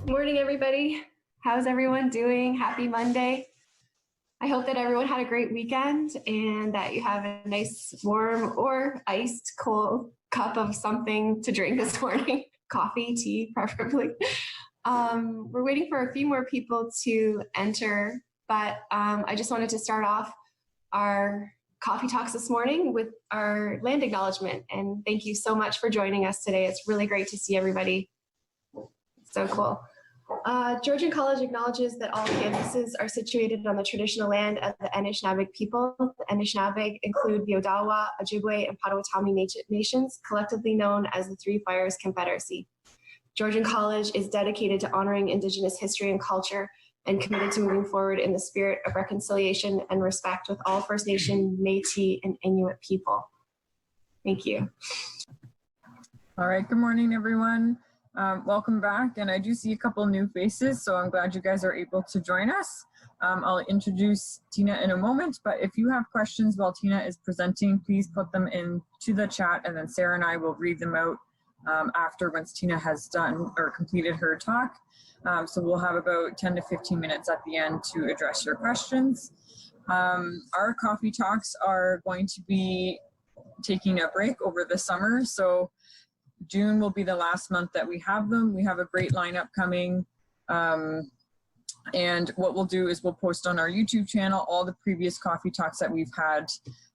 Morning, everybody. How's everyone doing? Happy Monday. I hope that everyone had a great weekend and that you have a nice warm or iced cold cup of something to drink this morning. Coffee, tea, preferably. We're waiting for a few more people to enter, but I just wanted to start off our coffee talks this morning with our land acknowledgement. And thank you so much for joining us today. It's really great to see everybody. So cool. Georgian College acknowledges that all campuses are situated on the traditional land of the Anishinaabe people. The Anishinaabe include the Odawa, Ojibwe, and Potawatomi nations, collectively known as the Three Fires Confederacy. Georgian College is dedicated to honoring Indigenous history and culture and committed to moving forward in the spirit of reconciliation and respect with all First Nation, Métis, and Inuit people. Thank you. All right, good morning, everyone. Welcome back, and I do see a couple new faces, so I'm glad you guys are able to join us. I'll introduce Tina in a moment, but if you have questions while Tina is presenting, please put them into the chat, and then Sarah and I will read them out after once Tina has done or completed her talk. So we'll have about 10 to 15 minutes at the end to address your questions. Our coffee talks are going to be taking a break over the summer, so June will be the last month that we have them. We have a great lineup coming. And what we'll do is we'll post on our YouTube channel all the previous coffee talks that we've had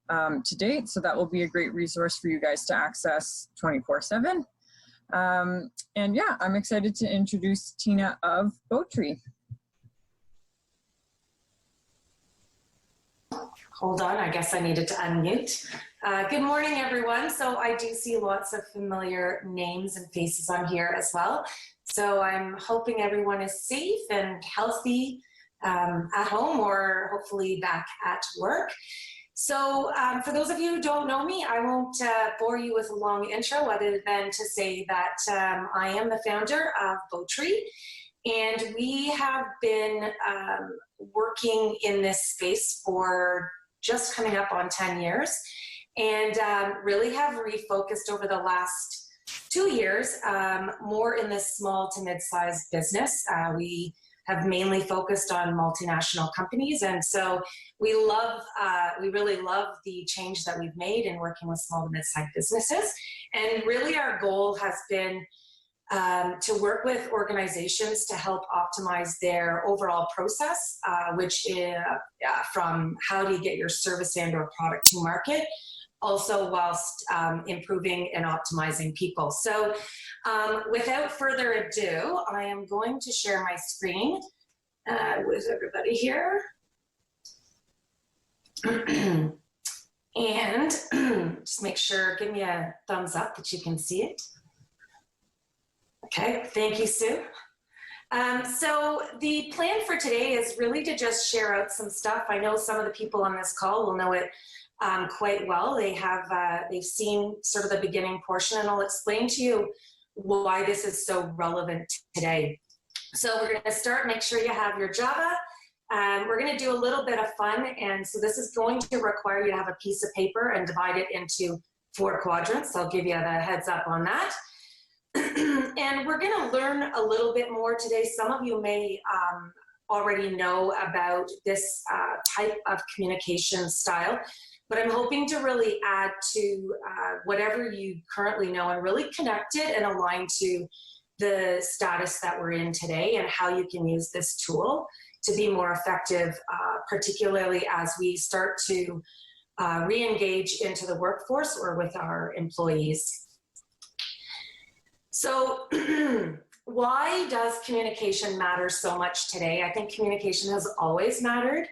to date. So that will be a great resource for you guys to access 24/7. And yeah, I'm excited to introduce Tina of Bowtree. Hold on, I guess I needed to unmute. Good morning, everyone. So I do see lots of familiar names and faces on here as well. So I'm hoping everyone is safe and healthy at home or hopefully back at work. So for those of you who don't know me, I won't bore you with a long intro other than to say that I am the founder of Bowtree. And we have been working in this space for just coming up on 10 years and really have refocused over the last 2 years more in this small to mid-sized business. We have mainly focused on multinational companies, and so we really love the change that we've made in working with small to mid-sized businesses. And really our goal has been to work with organizations to help optimize their overall process, which is from how do you get your service and or product to market, also whilst improving and optimizing people. So without further ado, I am going to share my screen with everybody here. And just make sure, give me a thumbs up that you can see it. Okay, thank you, Sue. So the plan for today is really to just share out some stuff. I know some of the people on this call will know it quite well. They've seen sort of the beginning portion, and I'll explain to you why this is so relevant today. So we're going to start, make sure you have your Java. We're going to do a little bit of fun, and so this is going to require you to have a piece of paper and divide it into 4 quadrants. I'll give you the heads up on that. And we're going to learn a little bit more today. Some of you may already know about this type of communication style, but I'm hoping to really add to whatever you currently know and really connect it and align to the status that we're in today and how you can use this tool to be more effective, particularly as we start to re-engage into the workforce or with our employees. So why does communication matter so much today? I think communication has always mattered,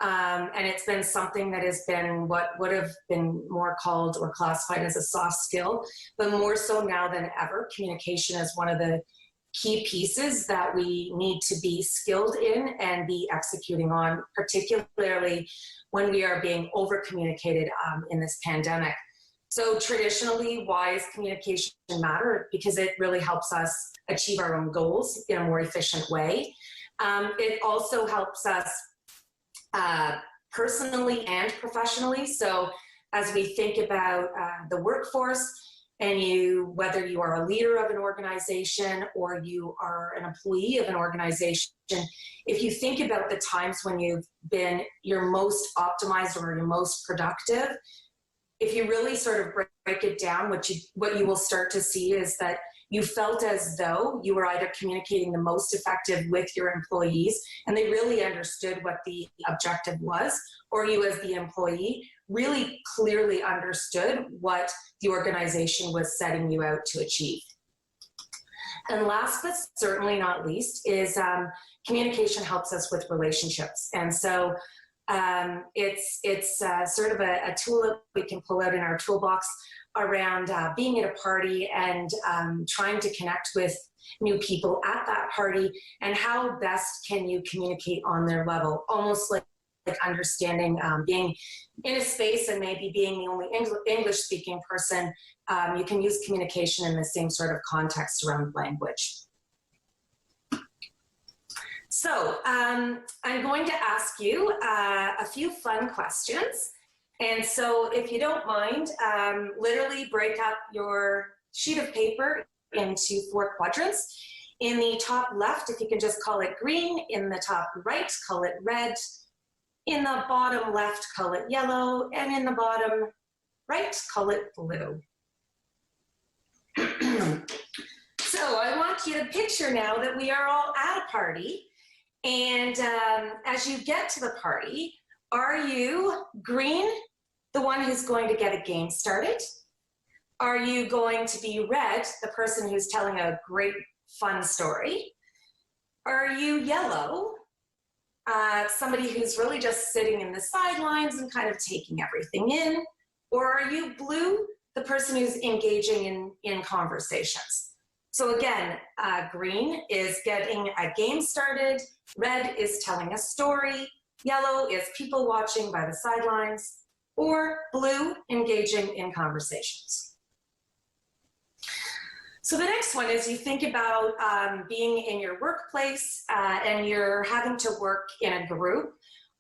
and it's been something that has been what would have been more called or classified as a soft skill, but more so now than ever, communication is one of the key pieces that we need to be skilled in and be executing on, particularly when we are being over-communicated in this pandemic. So traditionally, why does communication matter? Because it really helps us achieve our own goals in a more efficient way. It also helps us personally and professionally. So as we think about the workforce, and whether you are a leader of an organization or you are an employee of an organization, if you think about the times when you've been your most optimized or your most productive, if you really sort of break it down, what you will start to see is that you felt as though you were either communicating the most effective with your employees and they really understood what the objective was, or you as the employee really clearly understood what the organization was setting you out to achieve. And last but certainly not least is communication helps us with relationships. And so it's sort of a tool that we can pull out in our toolbox around being at a party and trying to connect with new people at that party, and how best can you communicate on their level, almost like understanding being in a space and maybe being the only English speaking person, you can use communication in the same sort of context around language. So I'm going to ask you a few fun questions. And so if you don't mind, literally break up your sheet of paper into 4 quadrants. In the top left, if you can just call it green. In the top right, call it red. In the bottom left, call it yellow. And in the bottom right, call it blue. So I want you to picture now that we are all at a party. And as you get to the party, are you green, the one who's going to get a game started? Are you going to be red, the person who's telling a great fun story? Are you yellow, somebody who's really just sitting in the sidelines and kind of taking everything in? Or are you blue, the person who's engaging in conversations? So again, green is getting a game started, red is telling a story, yellow is people watching by the sidelines, or blue, engaging in conversations. So the next one is you think about being in your workplace and you're having to work in a group.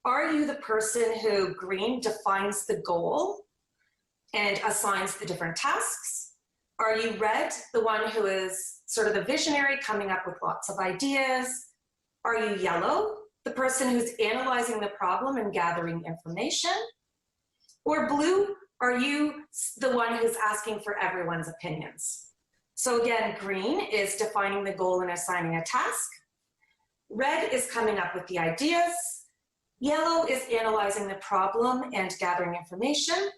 Are you the person who, green, defines the goal and assigns the different tasks? Are you red, the one who is sort of the visionary, coming up with lots of ideas? Are you yellow, the person who's analyzing the problem and gathering information? Or blue, are you the one who's asking for everyone's opinions? So again, green is defining the goal and assigning a task. Red is coming up with the ideas. Yellow is analyzing the problem and gathering information.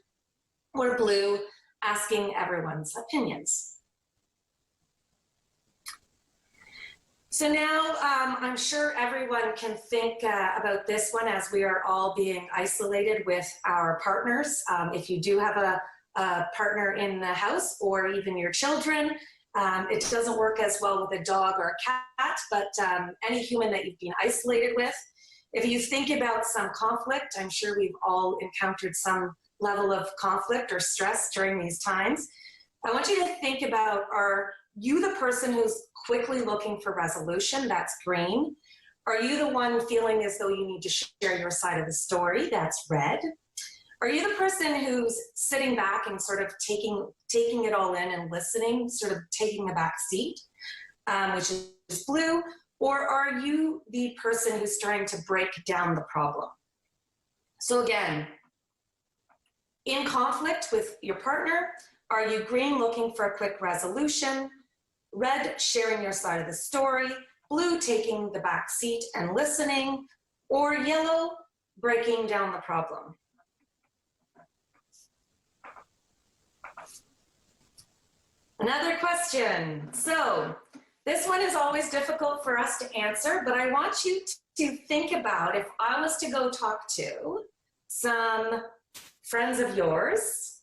Or blue, asking everyone's opinions. So now I'm sure everyone can think about this one as we are all being isolated with our partners. If you do have a partner in the house or even your children, it doesn't work as well with a dog or a cat, but any human that you've been isolated with. If you think about some conflict, I'm sure we've all encountered some level of conflict or stress during these times. I want you to think about, are you the person who's quickly looking for resolution? That's green. Are you the one feeling as though you need to share your side of the story? That's red. Are you the person who's sitting back and sort of taking it all in and listening, sort of taking the back seat, which is blue? Or are you the person who's trying to break down the problem? So again, in conflict with your partner, are you green, looking for a quick resolution? Red, sharing your side of the story. Blue, taking the back seat and listening. Or yellow, breaking down the problem. Another question. So this one is always difficult for us to answer, but I want you to think about, if I was to go talk to some friends of yours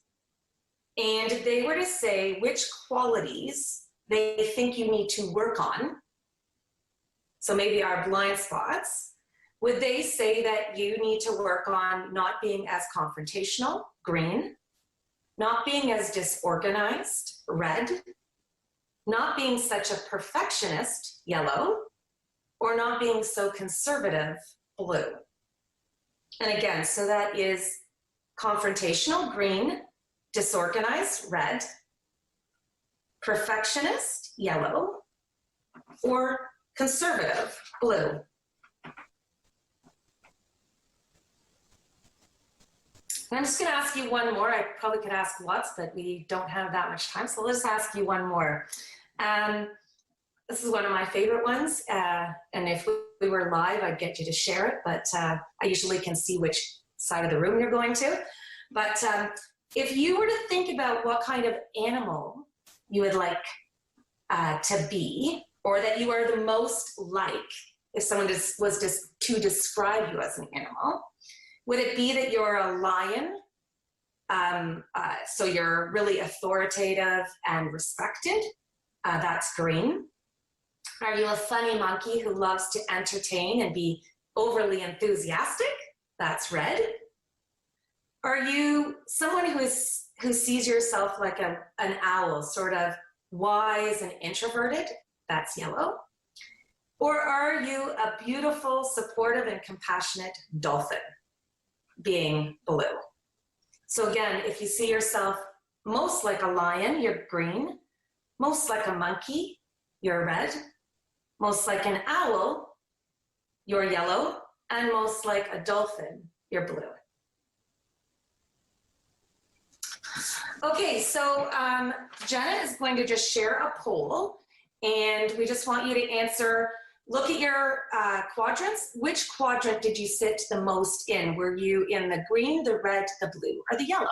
and they were to say which qualities they think you need to work on, so maybe our blind spots, would they say that you need to work on not being as confrontational, green, not being as disorganized, red, not being such a perfectionist, yellow, or not being so conservative, blue. And again, so that is confrontational, green, disorganized, red, perfectionist, yellow, or conservative, blue. And I'm just going to ask you one more. I probably could ask lots, but we don't have that much time, so let's ask you one more. This is one of my favorite ones, and if we were live, I'd get you to share it, but I usually can see which side of the room you're going to. But if you were to think about what kind of animal you would like to be, or that you are the most like, if someone was to describe you as an animal, would it be that you're a lion? So you're really authoritative and respected. That's green. Are you a funny monkey who loves to entertain and be overly enthusiastic? That's red. Are you someone who sees yourself like an owl, sort of wise and introverted? That's yellow. Or are you a beautiful, supportive, and compassionate dolphin, being blue? So again, if you see yourself most like a lion, you're green. Most like a monkey, you're red. Most like an owl, you're yellow. And most like a dolphin, you're blue. Okay, so Jenna is going to just share a poll, and we just want you to answer. Look at your quadrants. Which quadrant did you sit the most in? Were you in the green, the red, the blue, or the yellow?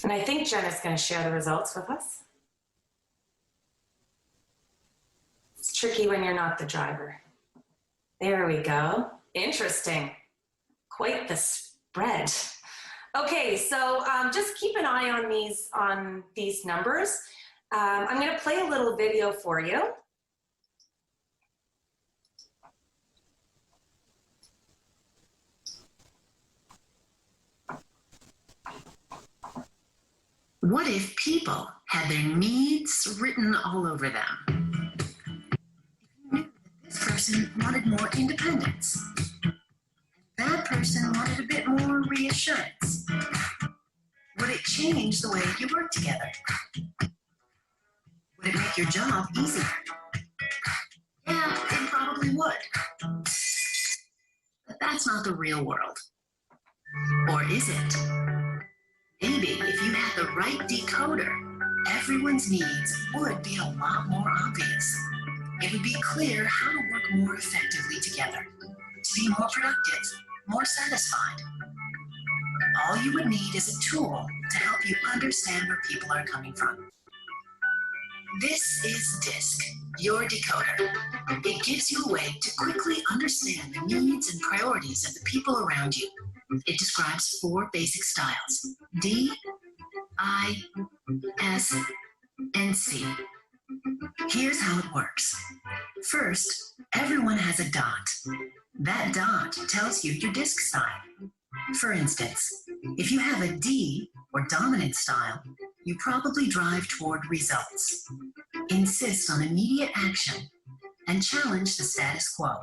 And I think Jenna's going to share the results with us. It's tricky when you're not the driver. There we go. Interesting. Quite the spread. Okay, so just keep an eye on these numbers. I'm going to play a little video for you. What if people had their needs written all over them? If you knew that this person wanted more independence, and that person wanted a bit more reassurance, would it change the way you work together? Would it make your job easier? Yeah, it probably would. But that's not the real world. Or is it? Maybe if you had the right decoder, everyone's needs would be a lot more obvious. It would be clear how to work more effectively together, to be more productive, more satisfied. All you would need is a tool to help you understand where people are coming from. This is DISC, your decoder. It gives you a way to quickly understand the needs and priorities of the people around you. It describes 4 basic styles: D, I, S, and C. Here's how it works. First, everyone has a dot. That dot tells you your DISC style. For instance, if you have a D, or dominant style, you probably drive toward results, insist on immediate action, and challenge the status quo.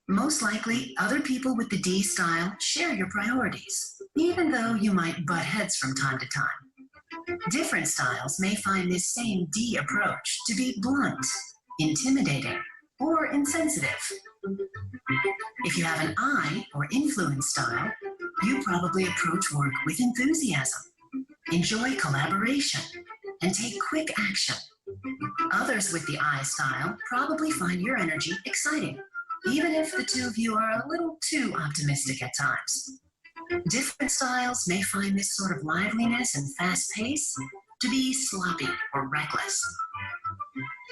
Most likely, other people with the D style share your priorities, even though you might butt heads from time to time. Different styles may find this same D approach to be blunt, intimidating, or insensitive. If you have an I or influence style, you probably approach work with enthusiasm, enjoy collaboration, and take quick action. Others with the I style probably find your energy exciting, even if the two of you are a little too optimistic at times. Different styles may find this sort of liveliness and fast pace to be sloppy or reckless.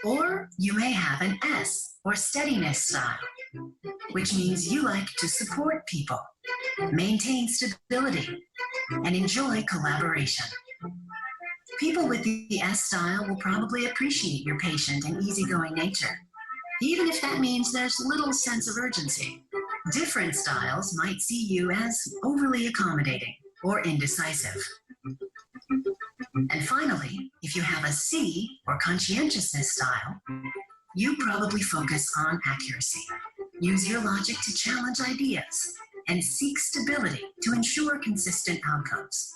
Or you may have an S or steadiness style, which means you like to support people, maintain stability, and enjoy collaboration. People with the S style will probably appreciate your patient and easygoing nature, even if that means there's little sense of urgency. Different styles might see you as overly accommodating or indecisive. And finally, if you have a C or conscientiousness style, you probably focus on accuracy. Use your logic to challenge ideas and seek stability to ensure consistent outcomes.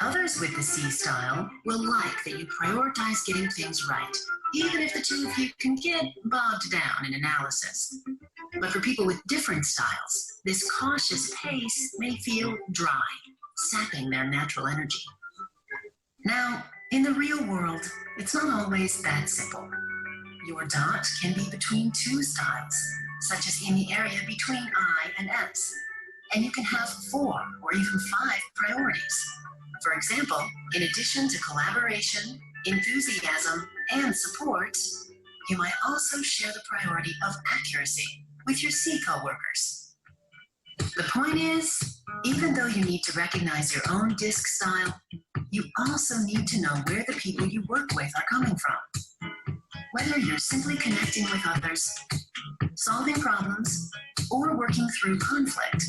Others with the C style will like that you prioritize getting things right, even if the two of you can get bogged down in analysis. But for people with different styles, this cautious pace may feel dry, sapping their natural energy. Now, in the real world, it's not always that simple. Your dot can be between two styles, such as in the area between I and S, and you can have 4 or even 5 priorities. For example, in addition to collaboration, enthusiasm, and support, you might also share the priority of accuracy with your C coworkers. The point is, even though you need to recognize your own DISC style, you also need to know where the people you work with are coming from. Whether you're simply connecting with others, solving problems, or working through conflict,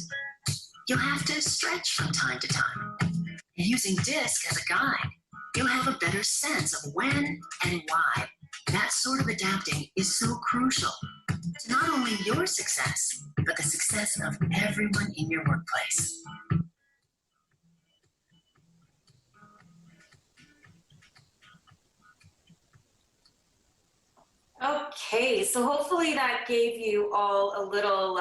you'll have to stretch from time to time. And using DISC as a guide, you'll have a better sense of when and why that sort of adapting is so crucial to not only your success, but the success of everyone in your workplace. Okay, so hopefully that gave you all a little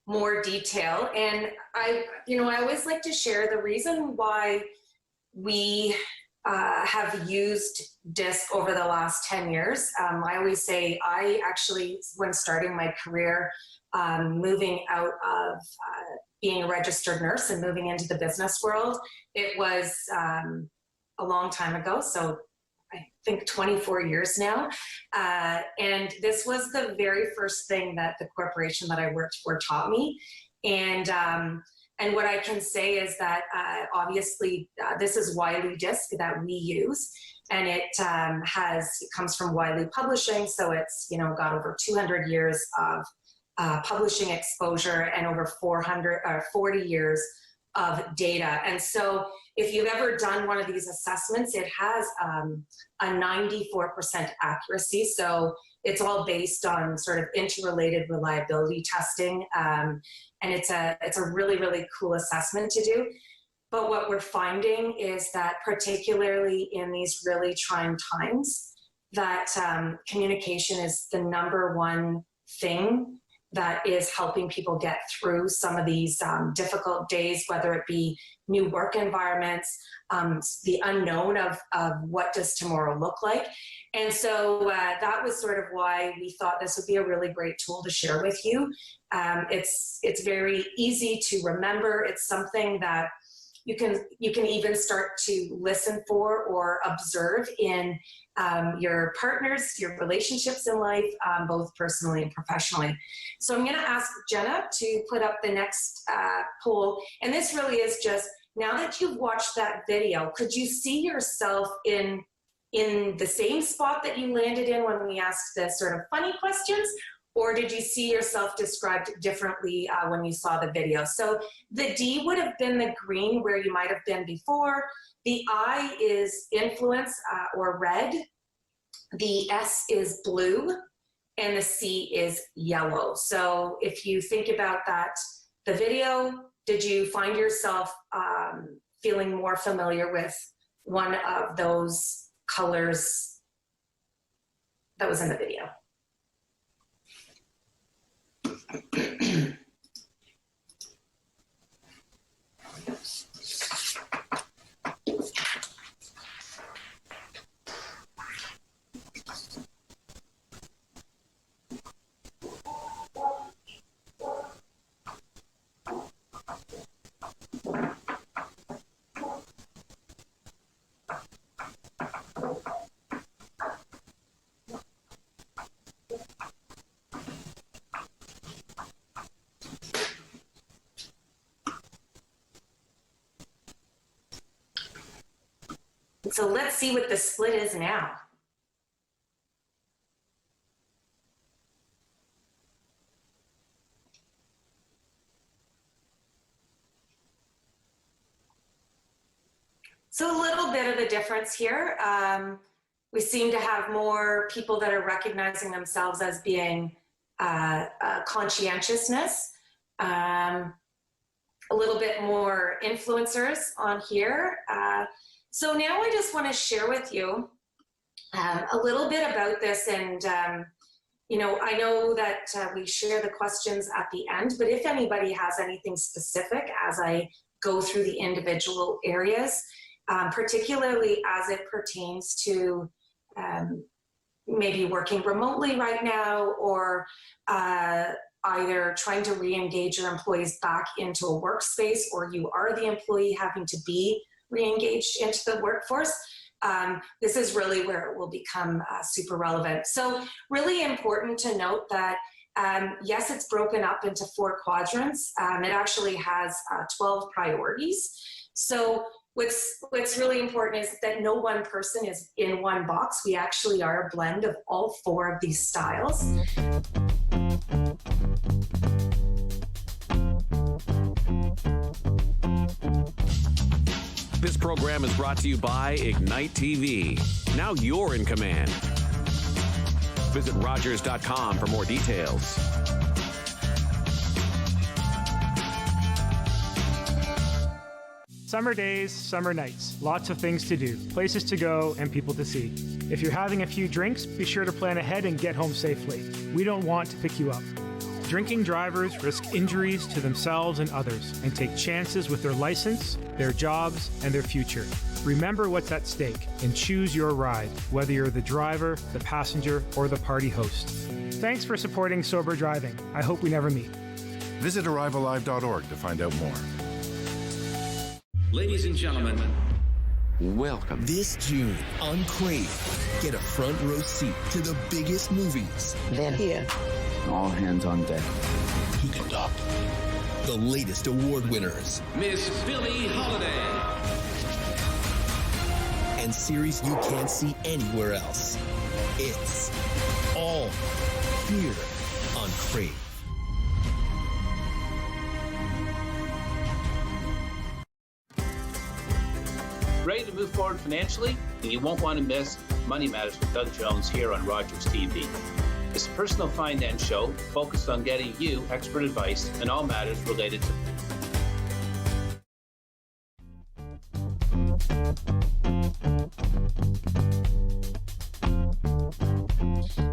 more detail. And I always like to share the reason why we have used DISC over the last 10 years. I always say I actually, when starting my career, moving out of being a registered nurse and moving into the business world, it was a long time ago. So I think 24 years now. And this was the very first thing that the corporation that I worked for taught me. And what I can say is that obviously this is Wiley DISC that we use, and it comes from Wiley Publishing. So it's, got over 200 years of publishing exposure and over 40 years of data. And so if you've ever done one of these assessments, it has a 94% accuracy. So it's all based on sort of interrelated reliability testing. And it's a really, really cool assessment to do. But what we're finding is that particularly in these really trying times, that communication is the number one thing that is helping people get through some of these difficult days, whether it be new work environments, the unknown of what does tomorrow look like. And so that was sort of why we thought this would be a really great tool to share with you. It's very easy to remember. It's something that you can even start to listen for or observe in your partners, your relationships in life, both personally and professionally. So I'm going to ask Jenna to put up the next poll. And this really is just, now that you've watched that video, could you see yourself in the same spot that you landed in when we asked the sort of funny questions? Or did you see yourself described differently when you saw the video? So the D would have been the green where you might have been before. The I is influence or red. The S is blue. And the C is yellow. So if you think about that, the video, did you find yourself feeling more familiar with one of those colors that was in the video? So let's see what the split is now. So a little bit of a difference here. We seem to have more people that are recognizing themselves as being conscientiousness. A little bit more influencers on here. So now I just want to share with you a little bit about this. And, you know, I know that we share the questions at the end, but if anybody has anything specific as I go through the individual areas, particularly as it pertains to maybe working remotely right now, or either trying to re-engage your employees back into a workspace, or you are the employee having to be re-engaged into the workforce, this is really where it will become super relevant. So really important to note that yes, it's broken up into 4 quadrants. It actually has 12 priorities. So what's really important is that no one person is in one box. We actually are a blend of all 4 of these styles. This program is brought to you by Ignite TV. Now you're in command. Visit Rogers.com for more details. Summer days, summer nights, lots of things to do, places to go, and people to see. If you're having a few drinks, be sure to plan ahead and get home safely. We don't want to pick you up. Drinking drivers risk injuries to themselves and others and take chances with their license, their jobs, and their future. Remember what's at stake and choose your ride, whether you're the driver, the passenger, or the party host. Thanks for supporting sober driving. I hope we never meet. Visit arrivealive.org to find out more. Ladies and gentlemen, welcome. This June on Crave, get a front row seat to the biggest movies. Then here, all hands on deck. You can talk. The latest award winners. Miss Billie Holiday. And series you can't see anywhere else. It's all here on Crave. Ready to move forward financially? And you won't want to miss Money Matters with Doug Jones here on Rogers TV. It's a personal finance show focused on getting you expert advice in all matters related to.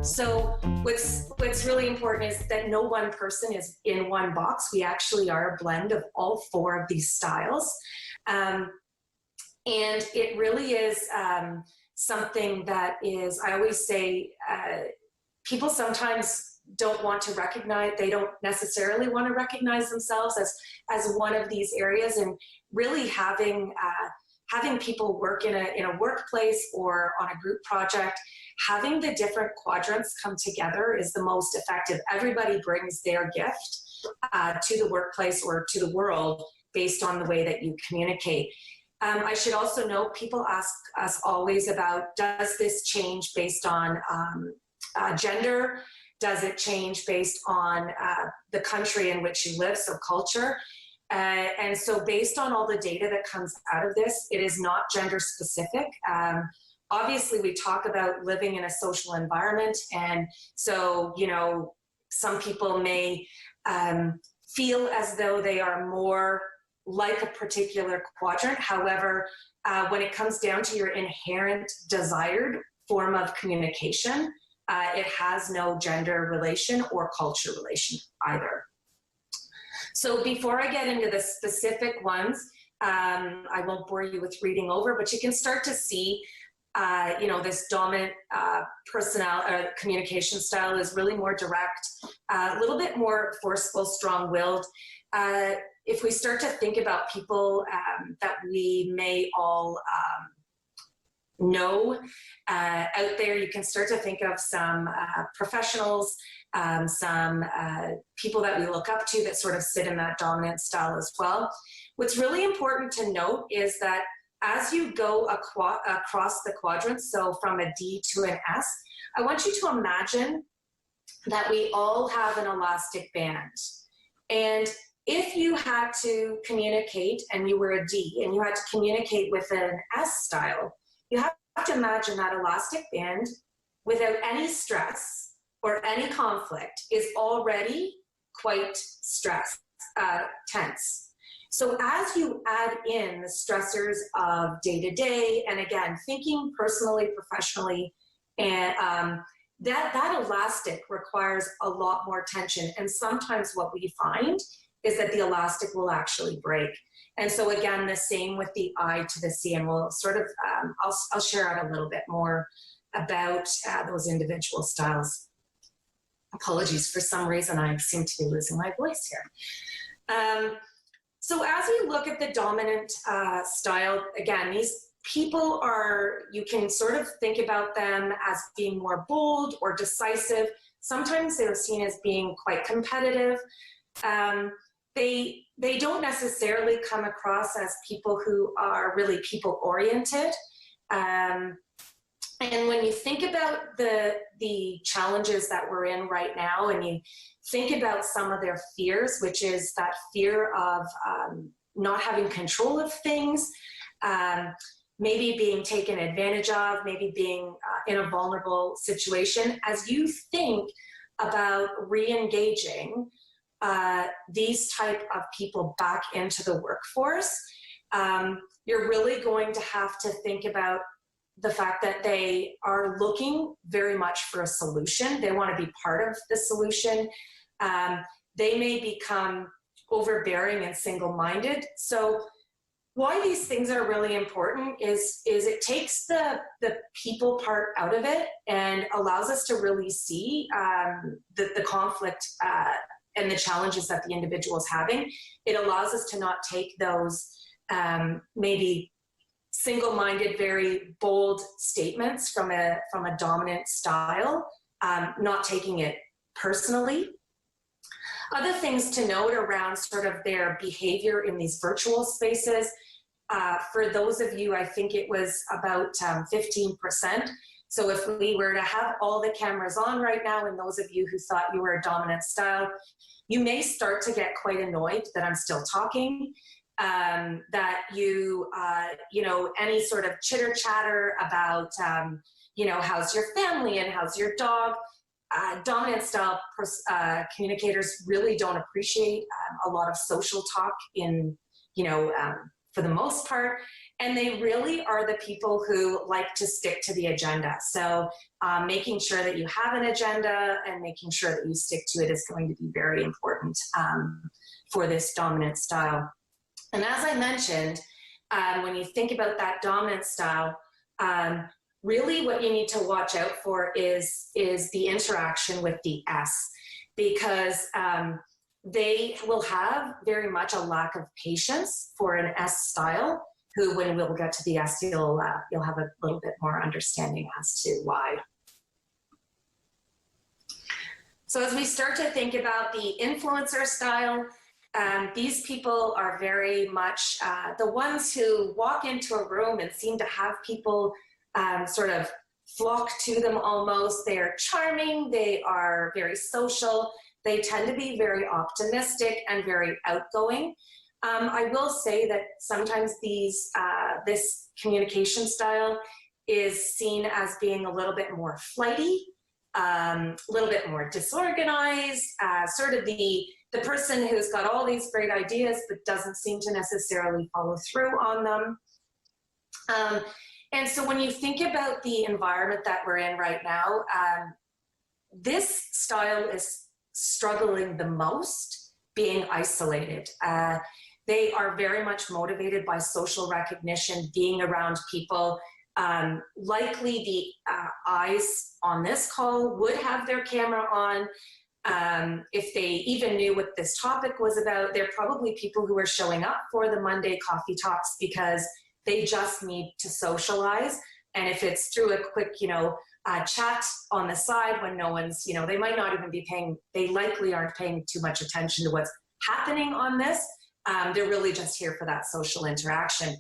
So what's really important is that no one person is in one box. We actually are a blend of all 4 of these styles. And it really is something that is, I always say, people sometimes don't want to recognize, they don't necessarily want to recognize themselves as one of these areas, and really having people work in a workplace or on a group project, having the different quadrants come together is the most effective. Everybody brings their gift to the workplace or to the world based on the way that you communicate. I should also note, people ask us always about, does this change based on gender? Does it change based on the country in which you live, so culture? And so based on all the data that comes out of this, it is not gender specific. Obviously, we talk about living in a social environment. And so, you know, some people may feel as though they are more like a particular quadrant. However, when it comes down to your inherent desired form of communication, it has no gender relation or culture relation either. So before I get into the specific ones, I won't bore you with reading over, but you can start to see, you know, this dominant communication style is really more direct, a little bit more forceful, strong-willed. If we start to think about people that we may all know out there, you can start to think of some professionals, some people that we look up to that sort of sit in that dominant style as well. What's really important to note is that as you go across the quadrants, so from a D to an S, I want you to imagine that we all have an elastic band. And if you had to communicate and you were a D and you had to communicate with an S style, you have to imagine that elastic band without any stress or any conflict is already quite tense. So as you add in the stressors of day-to-day, and again, thinking personally, professionally, and that elastic requires a lot more tension. And sometimes what we find is that the elastic will actually break. And so again, the same with the I to the C, and we'll sort of, I'll share out a little bit more about those individual styles. Apologies, for some reason I seem to be losing my voice here. So as we look at the dominant style, again, these people are, you can sort of think about them as being more bold or decisive. Sometimes they're seen as being quite competitive. They don't necessarily come across as people who are really people-oriented. And when you think about the challenges that we're in right now, and you think about some of their fears, which is that fear of not having control of things, maybe being taken advantage of, maybe being in a vulnerable situation, as you think about re-engaging these type of people back into the workforce, you're really going to have to think about the fact that they are looking very much for a solution. They want to be part of the solution. They may become overbearing and single-minded. So why these things are really important is it takes the people part out of it and allows us to really see the conflict and the challenges that the individual is having. It allows us to not take those maybe single-minded, very bold statements from a dominant style, not taking it personally. Other things to note around sort of their behavior in these virtual spaces, for those of you, I think it was about 15%. So if we were to have all the cameras on right now, and those of you who thought you were a dominant style, you may start to get quite annoyed that I'm still talking. That you know, any sort of chitter chatter about, you know, how's your family and how's your dog? Dominant style communicators really don't appreciate a lot of social talk in, you know, for the most part. And they really are the people who like to stick to the agenda. So making sure that you have an agenda and making sure that you stick to it is going to be very important for this dominant style. And as I mentioned, when you think about that dominant style, really what you need to watch out for is the interaction with the S, because they will have very much a lack of patience for an S style, who when we'll get to the S, you'll have a little bit more understanding as to why. So as we start to think about the influencer style, these people are very much the ones who walk into a room and seem to have people sort of flock to them almost. They are charming, they are very social, they tend to be very optimistic and very outgoing. I will say that sometimes this communication style is seen as being a little bit more flighty, a little bit more disorganized, sort of the person who's got all these great ideas but doesn't seem to necessarily follow through on them. And so when you think about the environment that we're in right now, this style is struggling the most being isolated. They are very much motivated by social recognition, being around people. Likely the eyes on this call would have their camera on. If they even knew what this topic was about, they're probably people who are showing up for the Monday coffee talks because they just need to socialize. And if it's through a quick, you know, chat on the side when no one's, you know, they might not even be paying, they likely aren't paying too much attention to what's happening on this. They're really just here for that social interaction.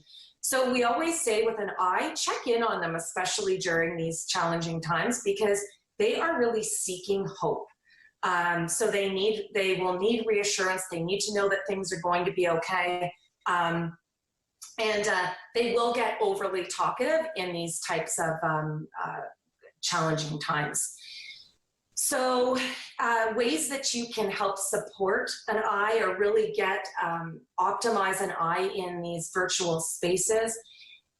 So we always say with an I, check in on them, especially during these challenging times, because they are really seeking hope. So they will need reassurance. They need to know that things are going to be okay. And they will get overly talkative in these types of challenging times. So ways that you can help support an I or really get optimize an I in these virtual spaces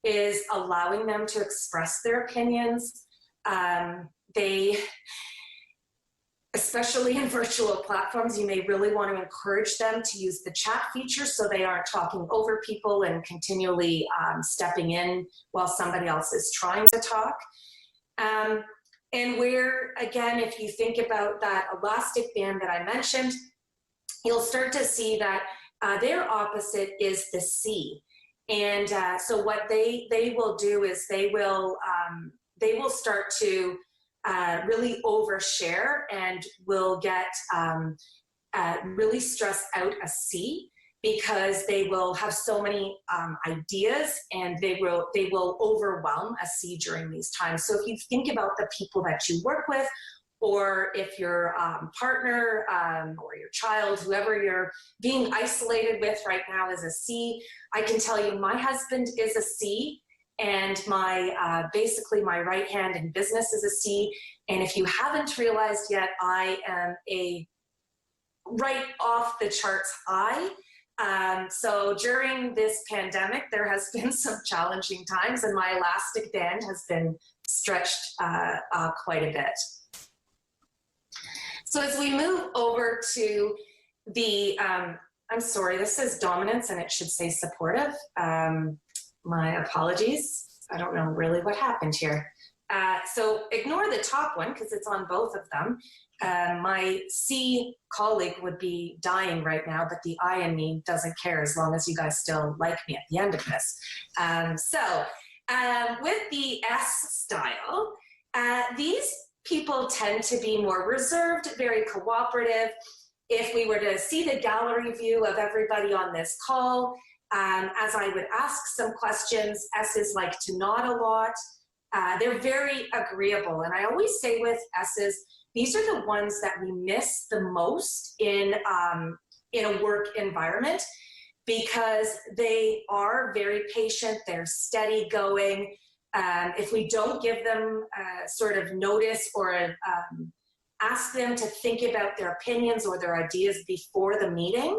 is allowing them to express their opinions. Especially in virtual platforms, you may really want to encourage them to use the chat feature so they aren't talking over people and continually stepping in while somebody else is trying to talk. And where, again, if you think about that elastic band that I mentioned, you'll start to see that their opposite is the C. And so what they will do is they will start to really overshare and will get really stressed out a C, because they will have so many ideas and they will overwhelm a C during these times. So if you think about the people that you work with, or if your partner or your child, whoever you're being isolated with right now is a C, I can tell you my husband is a C, and my basically my right hand in business is a C. And if you haven't realized yet, I am a right off the charts I. So during this pandemic, there has been some challenging times, and my elastic band has been stretched quite a bit. So as we move over to the, I'm sorry, this says dominance and it should say supportive. My apologies. I don't know really what happened here. So ignore the top one because it's on both of them. My C colleague would be dying right now, but the I in me doesn't care as long as you guys still like me at the end of this. With the S style, these people tend to be more reserved, very cooperative. If we were to see the gallery view of everybody on this call, as I would ask some questions, S's like to nod a lot. They're very agreeable. And I always say with S's, these are the ones that we miss the most in a work environment, because they are very patient, they're steady going. If we don't give them sort of notice or ask them to think about their opinions or their ideas before the meeting,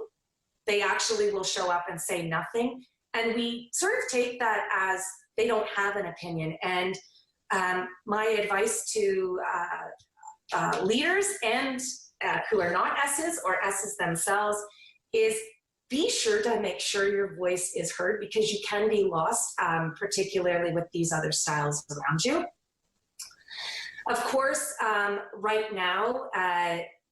they actually will show up and say nothing. And we sort of take that as they don't have an opinion. And my advice to leaders and who are not S's or S's themselves is be sure to make sure your voice is heard, because you can be lost, particularly with these other styles around you. Of course, right now,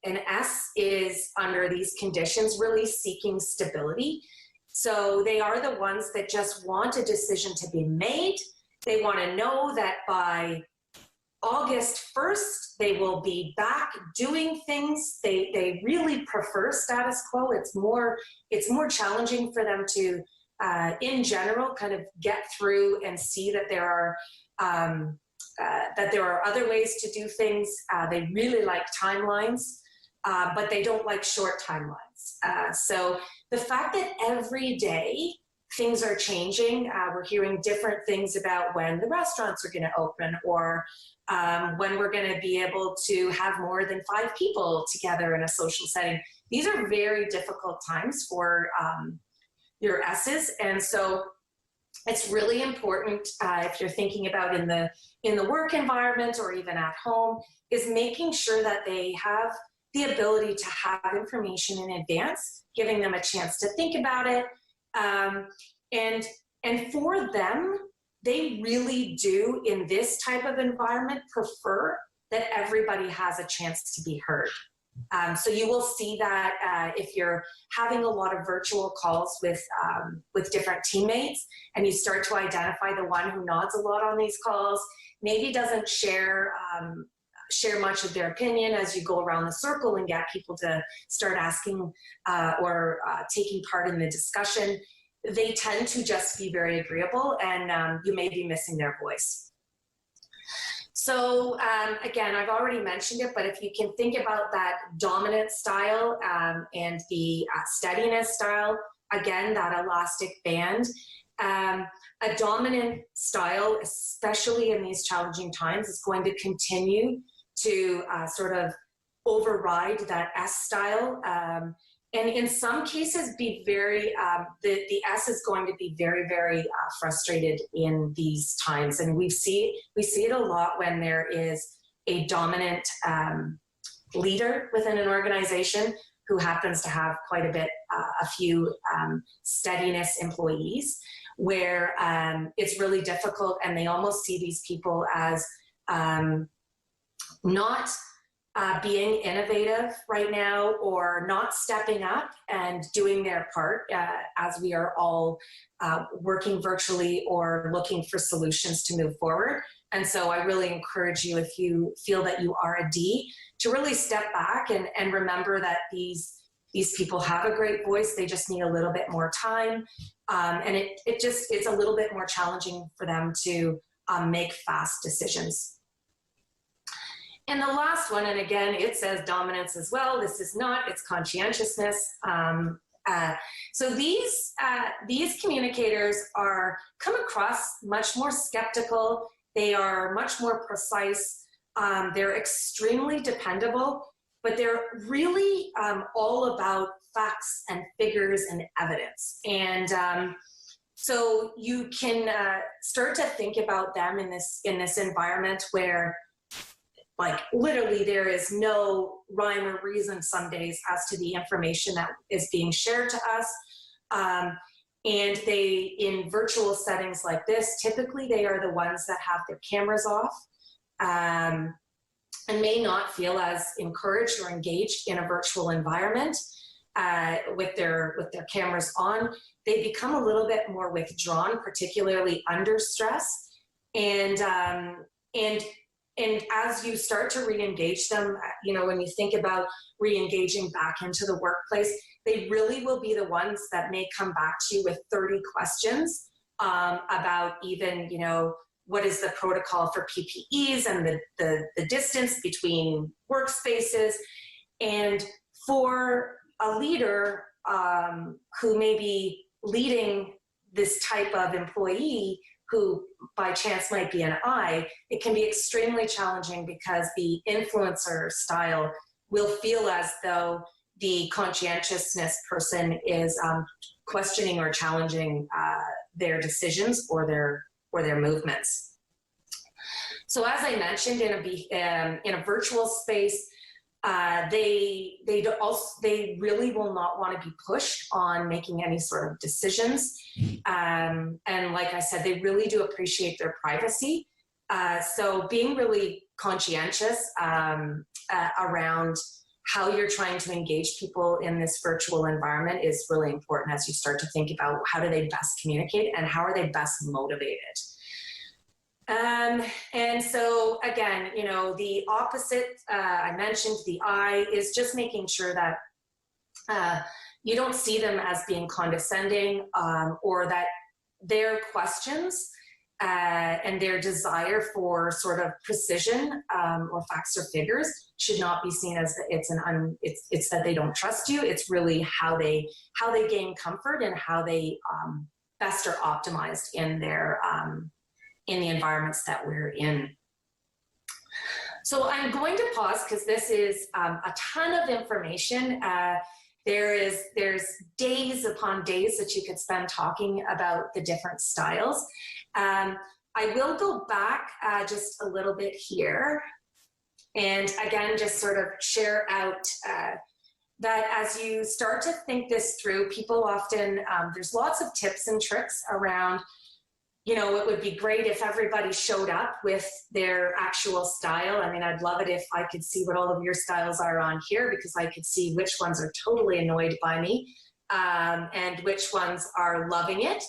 an S is under these conditions really seeking stability. So they are the ones that just want a decision to be made. They want to know that by August 1st, they will be back doing things. They really prefer status quo. It's more challenging for them to, in general, kind of get through and see that there are other ways to do things. They really like timelines, but they don't like short timelines. So the fact that every day things are changing, we're hearing different things about when the restaurants are going to open, or when we're going to be able to have more than 5 people together in a social setting. These are very difficult times for your S's, and so it's really important if you're thinking about in the work environment or even at home, is making sure that they have the ability to have information in advance, giving them a chance to think about it, and for them, they really do, in this type of environment, prefer that everybody has a chance to be heard. So you will see that if you're having a lot of virtual calls with different teammates, and you start to identify the one who nods a lot on these calls, maybe doesn't share much of their opinion as you go around the circle and get people to start asking or taking part in the discussion. they tend to just be very agreeable, and you may be missing their voice. So again, I've already mentioned it, but if you can think about that dominant style and the steadiness style, again, that elastic band, a dominant style, especially in these challenging times, is going to continue to sort of override that S style. And in some cases be very, the S is going to be very, very frustrated in these times. And we see it a lot when there is a dominant leader within an organization who happens to have quite a few steadiness employees, where it's really difficult, and they almost see these people as not being innovative right now, or not stepping up and doing their part as we are all working virtually or looking for solutions to move forward. And so I really encourage you, if you feel that you are a D, to really step back and remember that these people have a great voice. They just need a little bit more time. And it's a little bit more challenging for them to make fast decisions. And the last one, and again, it says dominance as well. This is not, it's conscientiousness. So these communicators come across much more skeptical. They are much more precise. They're extremely dependable, but they're really all about facts and figures and evidence. And so you can start to think about them in this environment where, like, literally there is no rhyme or reason some days as to the information that is being shared to us. And they, in virtual settings like this, typically they are the ones that have their cameras off and may not feel as encouraged or engaged in a virtual environment with their cameras on. They become a little bit more withdrawn, particularly under stress. And as you start to re-engage them, when you think about re-engaging back into the workplace, they really will be the ones that may come back to you with 30 questions about even, what is the protocol for PPEs and the distance between workspaces. And for a leader who may be leading this type of employee, who by chance might be an I, it can be extremely challenging because the influencer style will feel as though the conscientiousness person is questioning or challenging their decisions or their movements. So as I mentioned, in a virtual space, they really will not want to be pushed on making any sort of decisions. And like I said, they really do appreciate their privacy. So being really conscientious around how you're trying to engage people in this virtual environment is really important as you start to think about how do they best communicate and how are they best motivated. And so again, the opposite, I mentioned the I, is just making sure that you don't see them as being condescending, or that their questions and their desire for sort of precision or facts or figures should not be seen as it's that they don't trust you. It's really how they gain comfort and how they best are optimized in their in the environments that we're in. So I'm going to pause because this is a ton of information. There's days upon days that you could spend talking about the different styles. I will go back just a little bit here. And again, just sort of share out that as you start to think this through, people often, there's lots of tips and tricks around, it would be great if everybody showed up with their actual style. I mean, I'd love it if I could see what all of your styles are on here, because I could see which ones are totally annoyed by me and which ones are loving it.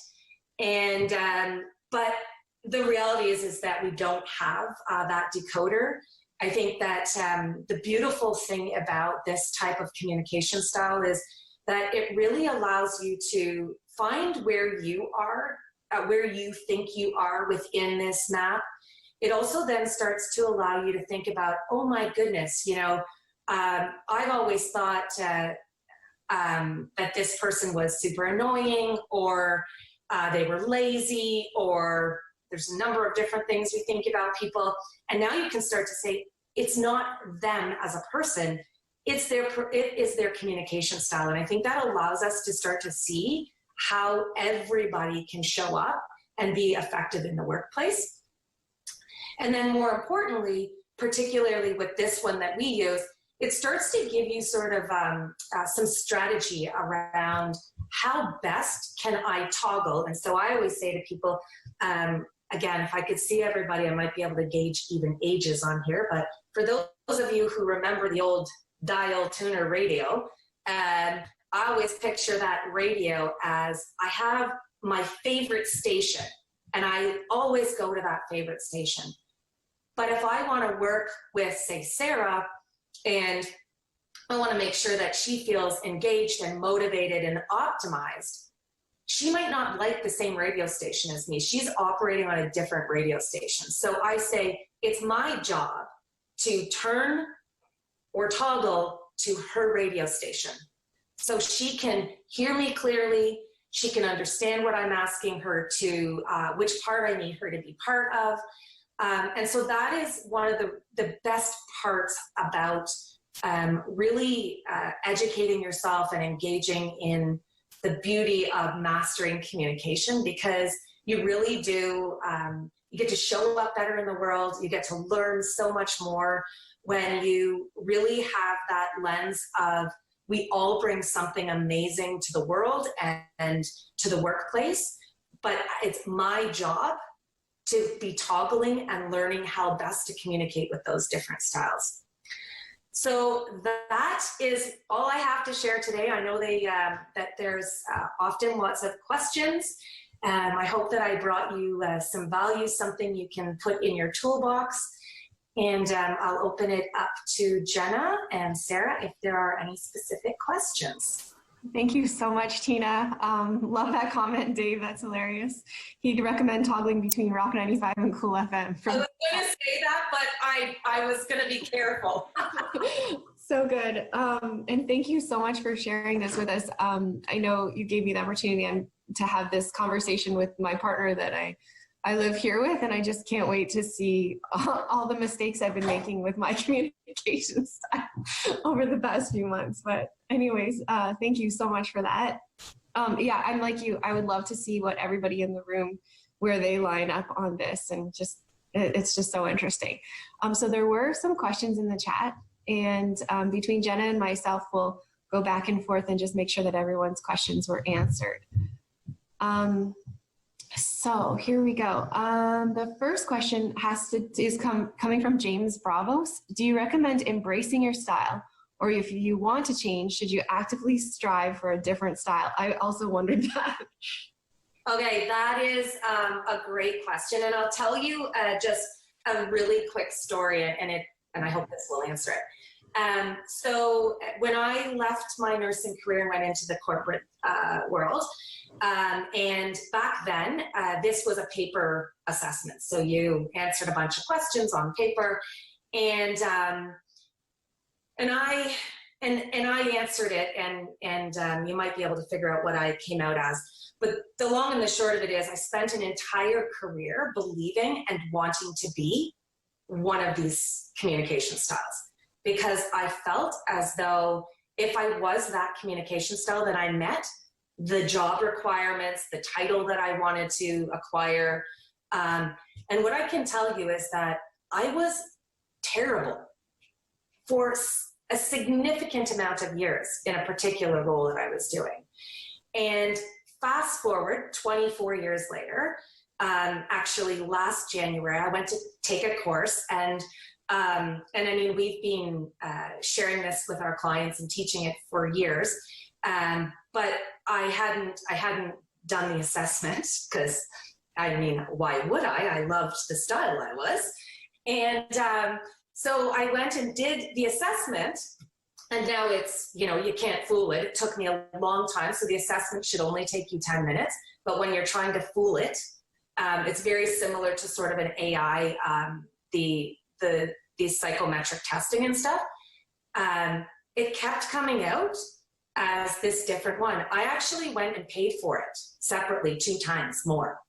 And, but the reality is that we don't have that decoder. I think that the beautiful thing about this type of communication style is that it really allows you to find where you are, where you think you are within this map, it also then starts to allow you to think about, oh my goodness, you know, I've always thought that this person was super annoying, or they were lazy, or there's a number of different things we think about people. And now you can start to say, it's not them as a person, it is their communication style. And I think that allows us to start to see how everybody can show up and be effective in the workplace. And then more importantly, particularly with this one that we use, it starts to give you sort of some strategy around how best can I toggle. And so I always say to people, again, if I could see everybody, I might be able to gauge even ages on here. But for those of you who remember the old dial tuner radio, I always picture that radio as I have my favorite station, and I always go to that favorite station. But if I want to work with, say, Sarah, and I want to make sure that she feels engaged and motivated and optimized, she might not like the same radio station as me. She's operating on a different radio station. So I say, it's my job to turn or toggle to her radio station so she can hear me clearly, she can understand what I'm asking her to, which part I need her to be part of. And so that is one of the best parts about really educating yourself and engaging in the beauty of mastering communication, because you really do, you get to show up better in the world, you get to learn so much more when you really have that lens of, we all bring something amazing to the world and to the workplace, but it's my job to be toggling and learning how best to communicate with those different styles. So that is all I have to share today. I know that there's often lots of questions, and I hope that I brought you some value, something you can put in your toolbox. And I'll open it up to Jenna and Sarah if there are any specific questions. Thank you so much, Tina. Love that comment, Dave. That's hilarious. He'd recommend toggling between Rock 95 and Cool FM. I was going to say that, but I was going to be careful. So good. And thank you so much for sharing this with us. I know you gave me the opportunity to have this conversation with my partner that I live here with, and I just can't wait to see all the mistakes I've been making with my communication style over the past few months. But anyways, thank you so much for that. Yeah, I'm like you. I would love to see what everybody in the room, where they line up on this, and it's just so interesting. So there were some questions in the chat, and between Jenna and myself, we'll go back and forth and just make sure that everyone's questions were answered. So here we go. The first question is coming from James Bravos. Do you recommend embracing your style, or if you want to change, should you actively strive for a different style? I also wondered that. Okay, that is a great question, and I'll tell you just a really quick story, and I hope this will answer it. So when I left my nursing career and went into the corporate world, and back then, this was a paper assessment. So you answered a bunch of questions on paper, and I answered it, and you might be able to figure out what I came out as. But the long and the short of it is, I spent an entire career believing and wanting to be one of these communication styles, because I felt as though if I was that communication style, then I met the job requirements, the title that I wanted to acquire. And what I can tell you is that I was terrible for a significant amount of years in a particular role that I was doing. And fast forward 24 years later, actually last January, I went to take a course, and I mean, we've been sharing this with our clients and teaching it for years, but I hadn't done the assessment, because I mean, why would I? I loved the style I was. And so I went and did the assessment, And now it's, you know, you can't fool it. It took me a long time. So the assessment should only take you 10 minutes. But when you're trying to fool it, it's very similar to sort of an AI, the psychometric testing and stuff. It kept coming out as this different one. I actually went and paid for it separately 2 times more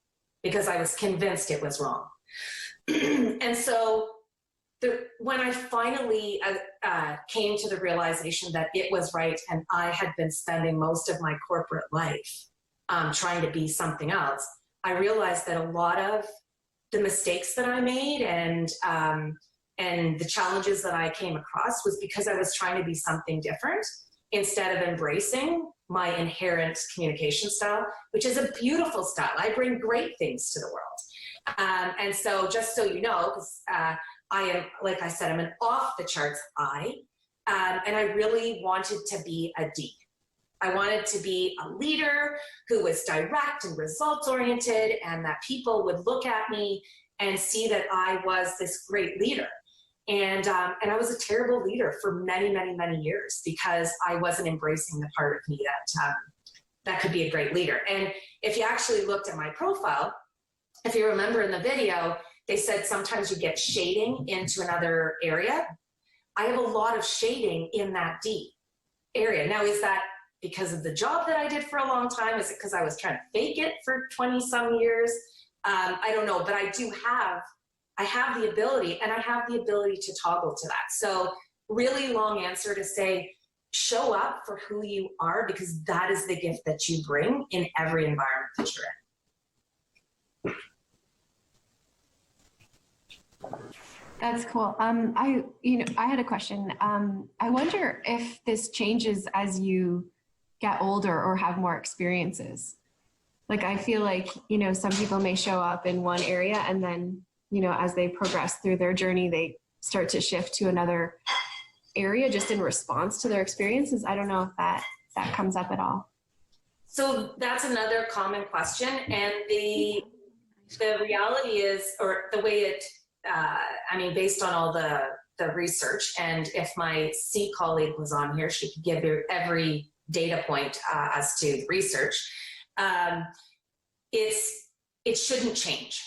because I was convinced it was wrong. And so when I finally came to the realization that it was right, and I had been spending most of my corporate life trying to be something else, I realized that a lot of the mistakes that I made and the challenges that I came across was because I was trying to be something different instead of embracing my inherent communication style, which is a beautiful style. I bring great things to the world. And so just so you know, because I am, like I said, I'm an off the charts I, and I really wanted to be a D. I wanted to be a leader who was direct and results oriented, and that people would look at me and see that I was this great leader. And I was a terrible leader for many, many, many years because I wasn't embracing the part of me that could be a great leader. And if you actually looked at my profile, if you remember in the video, they said sometimes you get shading into another area. I have a lot of shading in that D area. Now, is that because of the job that I did for a long time? Is it because I was trying to fake it for 20 some years? I don't know, but I have the ability, and I have the ability to toggle to that. So really long answer to say, show up for who you are, because that is the gift that you bring in every environment that you're in. That's cool. I had a question. I wonder if this changes as you get older or have more experiences. Like, I feel like, some people may show up in one area, and then, as they progress through their journey, they start to shift to another area just in response to their experiences. I don't know if that comes up at all. So that's another common question. And the reality is, or the way it, based on all the research, and if my C colleague was on here, she could give you every data point as to the research. It shouldn't change.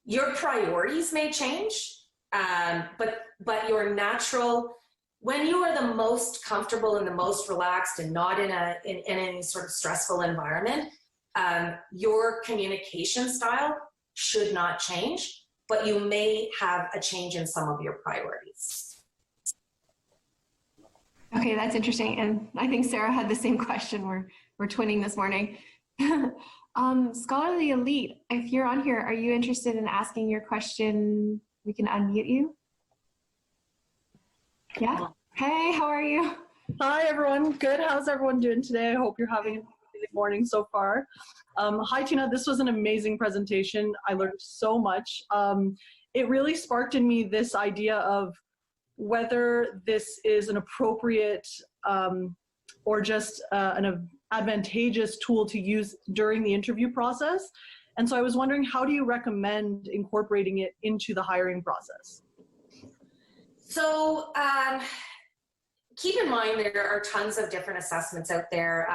Your priorities may change, but your natural, when you are the most comfortable and the most relaxed and not in any sort of stressful environment, your communication style should not change, but you may have a change in some of your priorities. Okay, that's interesting. And I think Sarah had the same question. We're twinning this morning. Scholarly Elite, if you're on here, are you interested in asking your question? We can unmute you. Yeah. Hey, how are you? Hi, everyone. Good. How's everyone doing today? I hope you're having an amazing morning so far. Hi, Tina. This was an amazing presentation. I learned so much. It really sparked in me this idea of whether this is an appropriate or just an advantageous tool to use during the interview process. And so I was wondering, how do you recommend incorporating it into the hiring process? So keep in mind there are tons of different assessments out there.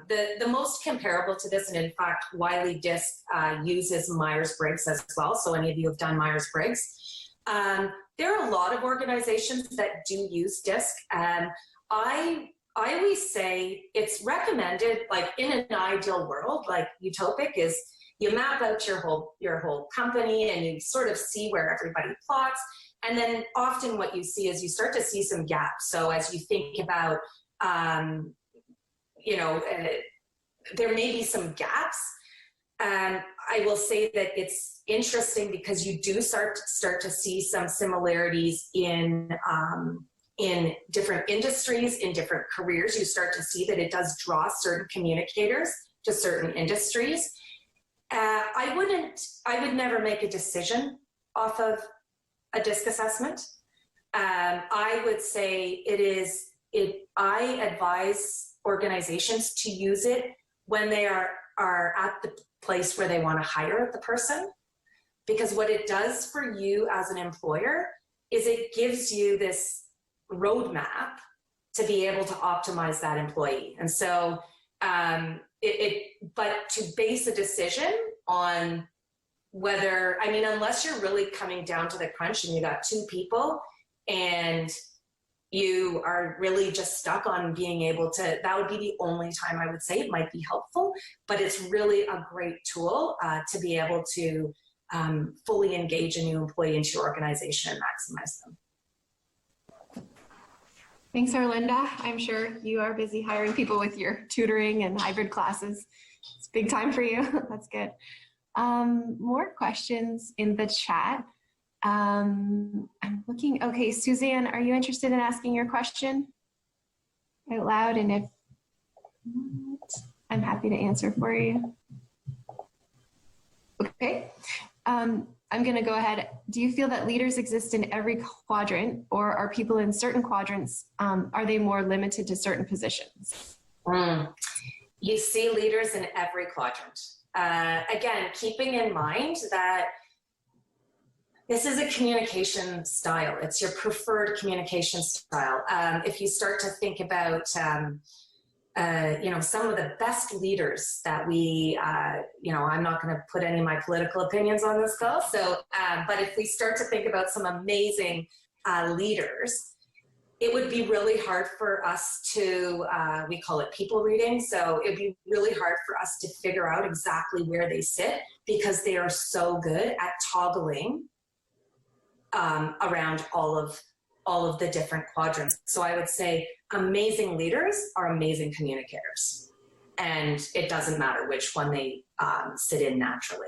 The most comparable to this, and in fact, Wiley Disc uses Myers-Briggs as well. So any of you have done Myers-Briggs. There are a lot of organizations that do use DISC. I always say it's recommended, like in an ideal world, like utopic, is you map out your whole company and you sort of see where everybody plots. And then often what you see is you start to see some gaps. So as you think about, there may be some gaps. I will say that it's interesting because you do start to see some similarities in different industries, in different careers. You start to see that it does draw certain communicators to certain industries. I would never make a decision off of a DISC assessment. I would say I advise organizations to use it when they are at the place where they want to hire the person, because what it does for you as an employer is it gives you this roadmap to be able to optimize that employee. And so, but to base a decision on whether, I mean, unless you're really coming down to the crunch and you got 2 people and you are really just stuck on being able to, that would be the only time I would say it might be helpful, but it's really a great tool to be able to fully engage a new employee into your organization and maximize them. Thanks, Arlinda. I'm sure you are busy hiring people with your tutoring and hybrid classes. It's big time for you. That's good. More questions in the chat. I'm looking, okay, Suzanne, are you interested in asking your question out loud? And if not, I'm happy to answer for you. Okay, I'm gonna go ahead. Do you feel that leaders exist in every quadrant, or are people in certain quadrants, are they more limited to certain positions? You see leaders in every quadrant. Again, keeping in mind that this is a communication style. It's your preferred communication style. If you start to think about, you know, some of the best leaders that we, you know, I'm not going to put any of my political opinions on this call. So, but if we start to think about some amazing leaders, it would be really hard for us to, we call it people reading. So it'd be really hard for us to figure out exactly where they sit because they are so good at toggling around all of the different quadrants. So I would say amazing leaders are amazing communicators, and it doesn't matter which one they sit in naturally.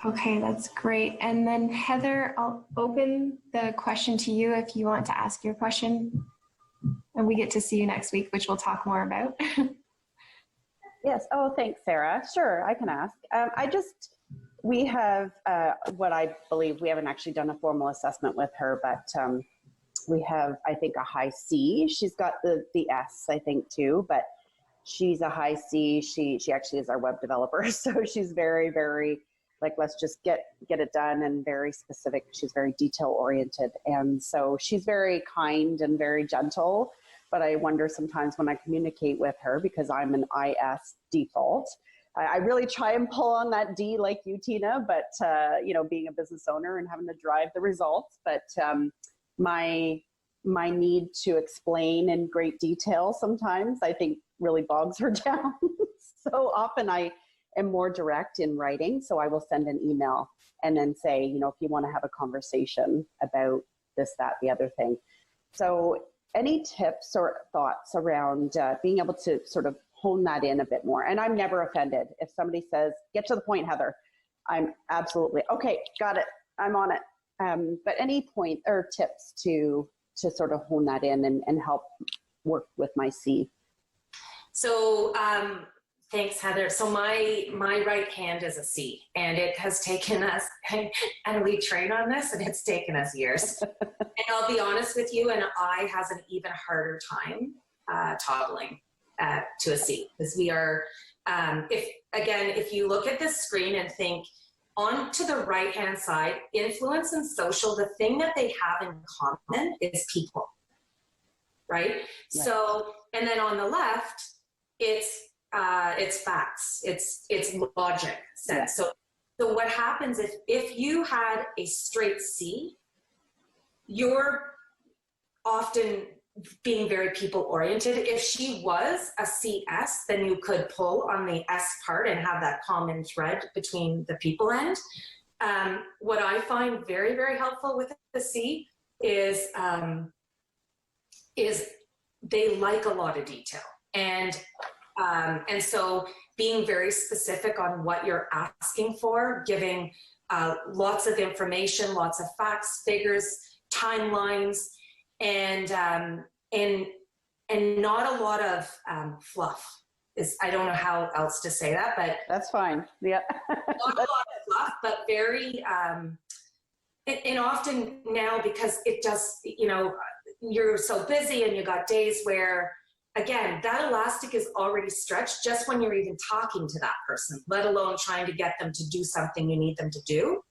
Okay, that's great. And then Heather, I'll open the question to you if you want to ask your question, and we get to see you next week, which we'll talk more about. Yes. Oh, thanks, Sarah. Sure, I can ask. We have what I believe, we haven't actually done a formal assessment with her, but we have, I think, a high C. She's got the S, I think, too, but she's a high C. She actually is our web developer. So she's very, very, like, let's just get it done, and very specific. She's very detail oriented. And so she's very kind and very gentle. But I wonder sometimes when I communicate with her, because I'm an IS default, I really try and pull on that D like you, Tina, but, you know, being a business owner and having to drive the results. But my need to explain in great detail sometimes, I think, really bogs her down. So often I am more direct in writing. So I will send an email and then say, you know, if you want to have a conversation about this, that, the other thing. So any tips or thoughts around being able to sort of hone that in a bit more? And I'm never offended. If somebody says, get to the point, Heather, I'm absolutely, okay, got it, I'm on it. But any point or tips to sort of hone that in and help work with my C? So thanks, Heather. So my right hand is a C, and it has taken us, and we train on this, and it's taken us years. And I'll be honest with you, an I has an even harder time toggling to a C, because we are, if you look at this screen and think on to the right-hand side, influence and social, the thing that they have in common is people, right? Yeah. So, and then on the left, it's facts, it's logic sense. Yeah. So what happens if you had a straight C, you're often being very people oriented. If she was a CS, then you could pull on the S part and have that common thread between the people end. What I find very, very helpful with the C is they like a lot of detail. And so being very specific on what you're asking for, giving lots of information, lots of facts, figures, timelines, and not a lot of fluff. I don't know how else to say that, but that's fine. Yeah, not a lot of fluff, but very. And often now, because it just, you know, you're so busy and you got days where, again, that elastic is already stretched just when you're even talking to that person, let alone trying to get them to do something you need them to do.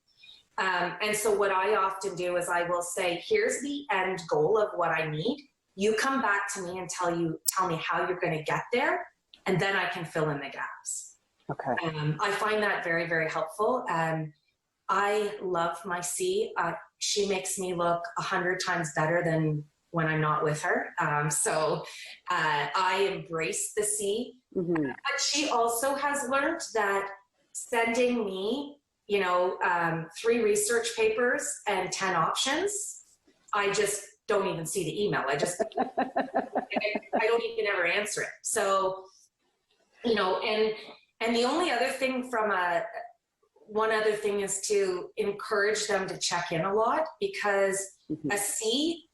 And so what I often do is I will say, here's the end goal of what I need. You come back to me and tell me how you're going to get there, and then I can fill in the gaps. Okay. I find that very, very helpful. I love my C. She makes me look 100 times better than when I'm not with her. So I embrace the C. Mm-hmm. But she also has learned that sending me, 3 research papers and 10 options, I just don't even see the email. I don't even ever answer it. So, and the only other thing one other thing is to encourage them to check in a lot, because a C,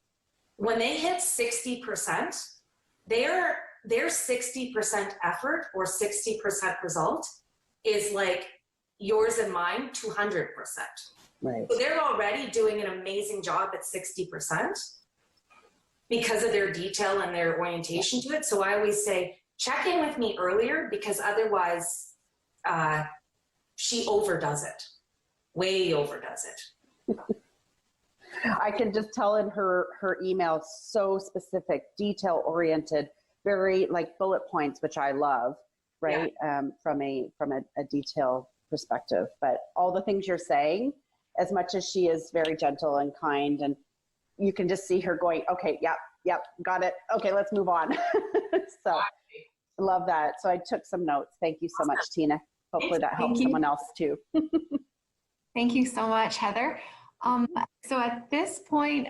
when they hit 60%, their 60% effort or 60% result is like yours and mine 200%. Right. So they're already doing an amazing job at 60% because of their detail and their orientation to it. So I always say, check in with me earlier, because otherwise she overdoes it, way overdoes it. I can just tell in her email, so specific, detail oriented, very like bullet points, which I love, right? Yeah. From a detail perspective. But all the things you're saying, as much as she is very gentle and kind, and you can just see her going, okay, yep, got it. Okay, let's move on. So I love that. So I took some notes. Thank you so much, Tina. Hopefully that helps someone else too. Thank you so much, Heather. So at this point,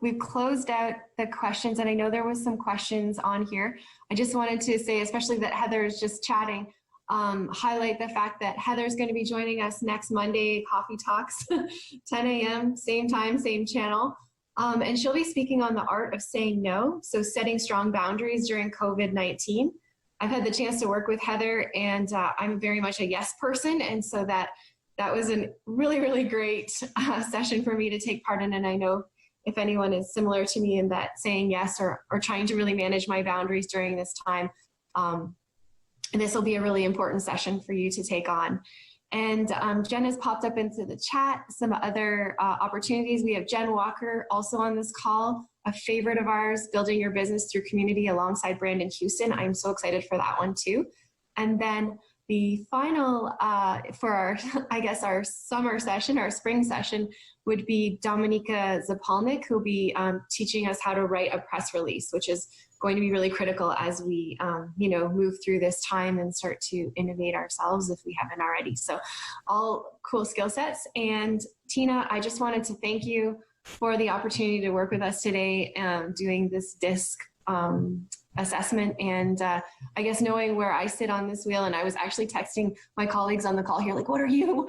we've closed out the questions, and I know there was some questions on here. I just wanted to say, especially that Heather is just chatting, highlight the fact that Heather's going to be joining us next Monday, Coffee Talks, 10 a.m., same time, same channel. And she'll be speaking on the art of saying no, so setting strong boundaries during COVID-19. I've had the chance to work with Heather, and I'm very much a yes person, and so that was a really, really great session for me to take part in. And I know if anyone is similar to me in that saying yes or trying to really manage my boundaries during this time, this will be a really important session for you to take on. And Jen has popped up into the chat some other opportunities. We have Jen Walker also on this call, a favorite of ours, building your business through community alongside Brandon Houston. I'm so excited for that one too. And then the final for our summer session, our spring session, would be Dominika Zapolnik, who'll be teaching us how to write a press release, which is going to be really critical as we move through this time and start to innovate ourselves if we haven't already. So all cool skill sets. And Tina, I just wanted to thank you for the opportunity to work with us today doing this DISC assessment, and I guess knowing where I sit on this wheel, and I was actually texting my colleagues on the call here like, what are you,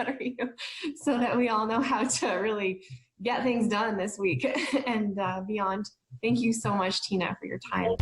so that we all know how to really get things done this week and beyond. Thank you so much, Tina, for your time.